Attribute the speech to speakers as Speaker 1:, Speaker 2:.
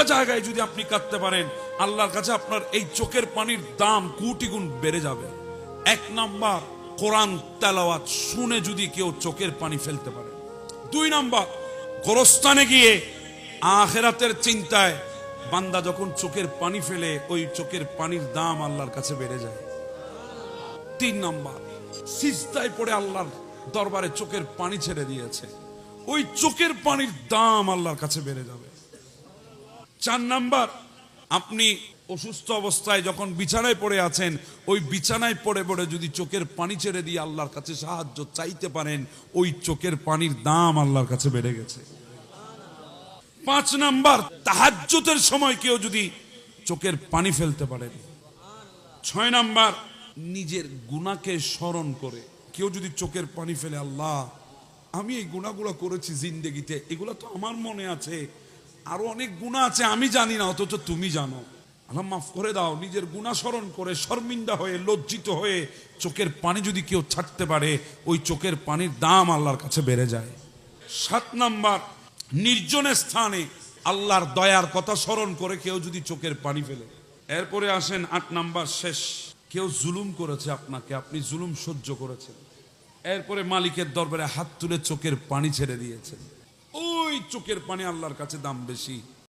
Speaker 1: একটা জায়গায় যদি আপনি কাঁদতে পারেন, আল্লাহর কাছে আপনার এই চোখের পানির দাম কোটি গুণ বেড়ে যাবে। এক নাম্বার, কোরআন তেলাওয়াত শুনে যদি কেউ চোখের পানি ফেলতে পারে। দুই নাম্বার, গোরস্থানে গিয়ে আখিরাতের চিন্তায় বান্দা যখন চোখের পানি ফেলে, ওই চোখের পানির দাম আল্লাহর কাছে বেড়ে যায়। তিন নাম্বার, সিজদায় পড়ে আল্লাহর দরবারে চোখের পানি ছেড়ে দিয়েছে, ওই চোখের পানির দাম আল্লাহর কাছে বেড়ে যাবে। চার নাম্বার, আপনি অসুস্থ অবস্থায় যখন বিছানায় পড়ে আছেন, ওই বিছানায় পড়ে পড়ে যদি চোখের পানি ছেড়ে দিয়ে আল্লাহর কাছে সাহায্য চাইতে পারেন, ওই চোখের পানির দাম আল্লাহর কাছে বেড়ে গেছে। পাঁচ নাম্বার, তাহাজ্জুদের সময় কেউ যদি চোখের পানি ফেলতে পারেন। ছয় নাম্বার, নিজের গুনাহকে স্মরণ করে কেউ যদি চোখের পানি ফেলে, আল্লাহ আমি এই গুনাহগুলো করেছি জিন্দেগিতে, এগুলো তো আমার মনে আছে, আরো অনেক গুনাহ আছে আমি জানি না, অথচ তুমি জানো, আল্লাহ মাফ করে দাও। নিজের গুনাহ স্মরণ করে শর্মিন্দা হয়ে লজ্জিত হয়ে চোখের পানি যদি কেউ ছাড়তে পারে, ওই চোখের পানির দাম আল্লাহর কাছে বেড়ে যায়। সাত নাম্বার, নির্জন স্থানে আল্লাহর দয়ার কথা স্মরণ করে কেউ যদি চোখের পানি ফেলে। এরপরে আসেন আট নাম্বার, শেষ, কেউ জুলুম করেছে আপনাকে, আপনি জুলুম সহ্য করেছেন, এরপরে মালিকের দরবারে হাত তুলে চোখের পানি ছেড়ে দিয়েছেন, ওই চোখের পানি আল্লাহর কাছে দাম বেশি।